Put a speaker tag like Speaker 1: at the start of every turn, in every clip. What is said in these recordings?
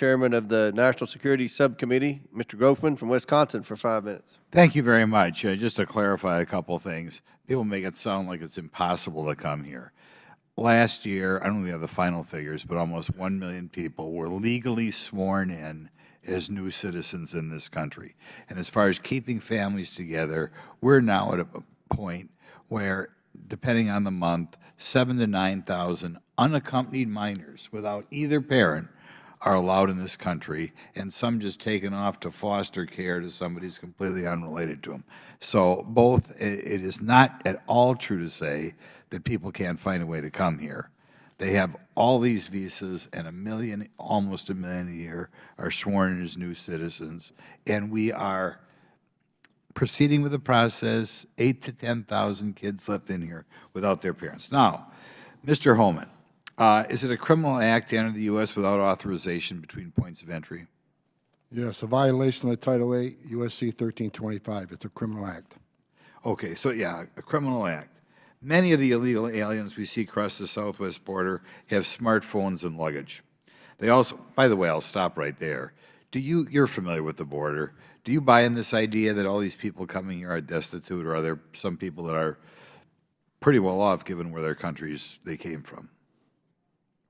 Speaker 1: Chairman of the National Security Subcommittee, Mr. Grothman from Wisconsin, for 5 minutes.
Speaker 2: Thank you very much. Just to clarify a couple of things, people make it sound like it's impossible to come here. Last year, I don't know if we have the final figures, but almost 1 million people were legally sworn in as new citizens in this country. And as far as keeping families together, we're now at a point where, depending on the month, 7,000 to 9,000 unaccompanied minors without either parent are allowed in this country, and some just taken off to foster care to somebody who's completely unrelated to them. So both, it is not at all true to say that people can't find a way to come here. They have all these visas, and almost a million a year are sworn in as new citizens, and we are proceeding with the process. 8,000 to 10,000 kids left in here without their parents. Now, Mr. Homan, is it a criminal act to enter the U.S. without authorization between points of entry?
Speaker 3: Yes, a violation of Title 8, U.S.C. 1325. It's a criminal act.
Speaker 2: Okay, so yeah, a criminal act. Many of the illegal aliens we see across the southwest border have smartphones and luggage. They also, by the way, I'll stop right there. You're familiar with the border. Do you buy in this idea that all these people coming here are destitute, or are there some people that are pretty well off given where their countries they came from?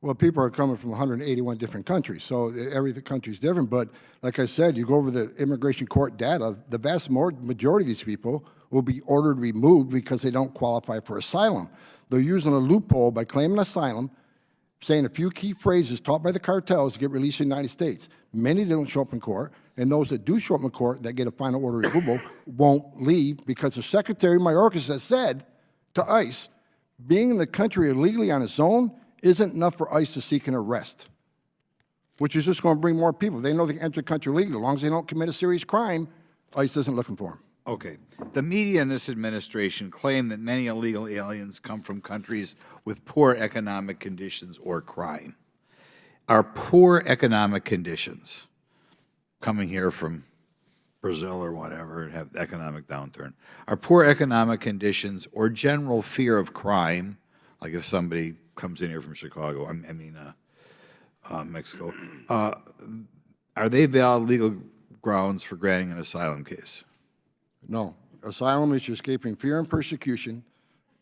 Speaker 3: Well, people are coming from 181 different countries, so every country is different. But like I said, you go over the immigration court data, the vast majority of these people will be ordered removed because they don't qualify for asylum. They're using a loophole by claiming asylum, saying a few key phrases taught by the cartels to get released in the United States. Many don't show up in court, and those that do show up in court that get a final order removal won't leave because the Secretary Mayorkas has said to ICE, being in the country illegally on its own isn't enough for ICE to seek an arrest, which is just going to bring more people. They know they can enter the country legally. As long as they don't commit a serious crime, ICE isn't looking for them.
Speaker 2: Okay. The media in this administration claim that many illegal aliens come from countries with poor economic conditions or crime. Are poor economic conditions, coming here from Brazil or whatever and have economic downturn, are poor economic conditions or general fear of crime, like if somebody comes in here from Chicago, Mexico, are they valid legal grounds for granting an asylum case?
Speaker 3: No. Asylum is escaping fear and persecution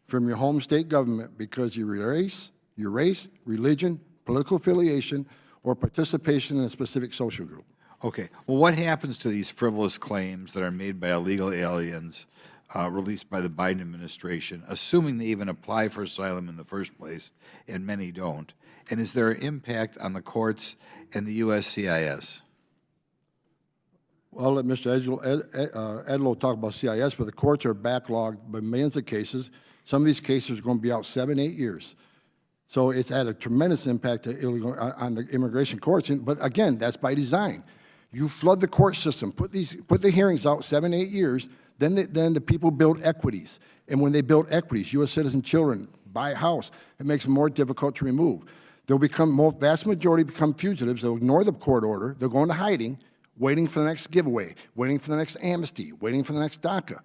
Speaker 3: from your home state government because of your race, religion, political affiliation, or participation in a specific social group.
Speaker 2: Okay. Well, what happens to these frivolous claims that are made by illegal aliens released by the Biden administration, assuming they even apply for asylum in the first place, and many don't? And is there an impact on the courts and the USCIS?
Speaker 3: Well, I'll let Mr. Edlow talk about CIS, but the courts are backlogged by millions of cases. Some of these cases are going to be out 7, 8 years. So it's had a tremendous impact on the immigration courts. But again, that's by design. You flood the court system, put the hearings out 7, 8 years, then the people build equities. And when they build equities, U.S. citizen children buy a house, it makes it more difficult to remove. They'll vast majority become fugitives. They'll ignore the court order. They'll go into hiding, waiting for the next giveaway, waiting for the next amnesty, waiting for the next DACA.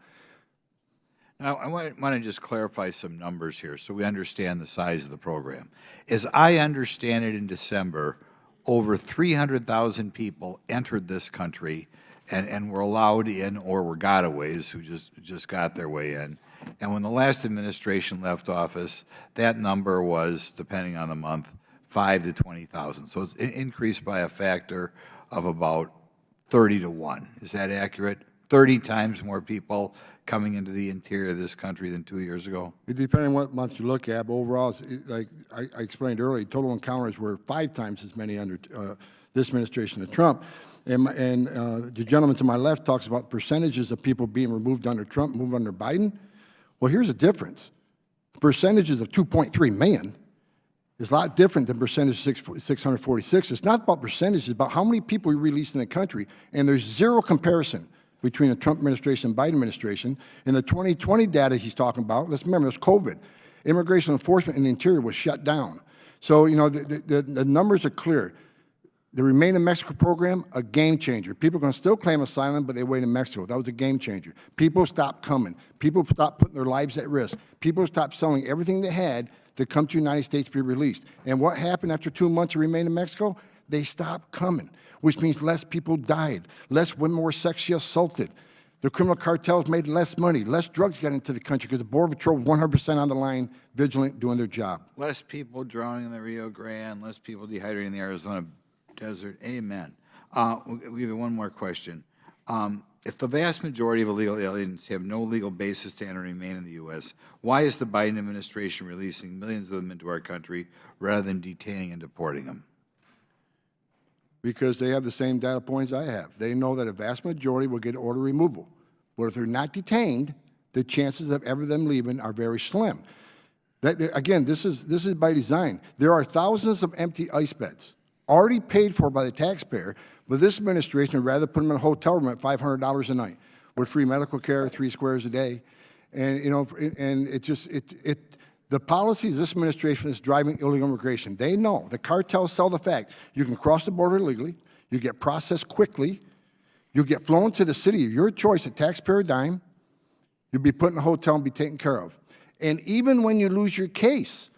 Speaker 2: Now, I want to just clarify some numbers here so we understand the size of the program. As I understand it, in December, over 300,000 people entered this country and were allowed in, or were gotaways who just got their way in. And when the last administration left office, that number was, depending on the month, 5,000 to 20,000. So it's increased by a factor of about 30 to 1. Is that accurate? 30 times more people coming into the interior of this country than 2 years ago?
Speaker 3: Depending on what month you look at, but overall, like I explained earlier, total encounters were 5 times as many under this administration of Trump. And the gentleman to my left talks about percentages of people being removed under Trump, moved under Biden. Well, here's the difference. Percentages of 2.3 million is a lot different than percentage 646. It's not about percentages, it's about how many people we release in the country, and there's zero comparison between the Trump administration and Biden administration. In the 2020 data he's talking about, let's remember, there's COVID. Immigration enforcement in the interior was shut down. So, you know, the numbers are clear. The Remain in Mexico program, a game changer. People are going to still claim asylum, but they wait in Mexico. That was a game changer. People stopped coming. People stopped putting their lives at risk. People stopped selling everything they had to come to the United States to be released. And what happened after 2 months of Remain in Mexico? they stopped coming, which means less people died, less women were sexually assaulted. The criminal cartels made less money, less drugs got into the country because the Border Patrol was 100% on the line, vigilant, doing their job.
Speaker 2: Less people drowning in the Rio Grande, less people dehydrating in the Arizona desert. Amen. We'll give you one more question. If the vast majority of illegal aliens have no legal basis to enter and remain in the U.S., why is the Biden administration releasing millions of them into our country rather than detaining and deporting them?
Speaker 3: Because they have the same data points I have. They know that a vast majority will get order removal. But if they're not detained, the chances of ever them leaving are very slim. Again, this is by design. There are thousands of empty ICE beds already paid for by the taxpayer, but this administration would rather put them in a hotel room at $500 a night with free medical care, 3 squares a day. And, you know, and the policies this administration is driving illegal immigration. They know, the cartels sell the fact, you can cross the border illegally, you get processed quickly, you get flown to the city of your choice at taxpayer dime, you'll be put in a hotel and be taken care of. And even when you lose your case,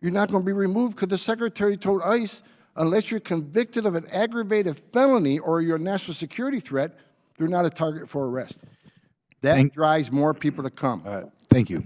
Speaker 3: you're not going to be removed because the secretary told ICE, unless you're convicted of an aggravated felony or you're a national security threat, they're not a target for arrest. That drives more people to come.
Speaker 2: Thank you.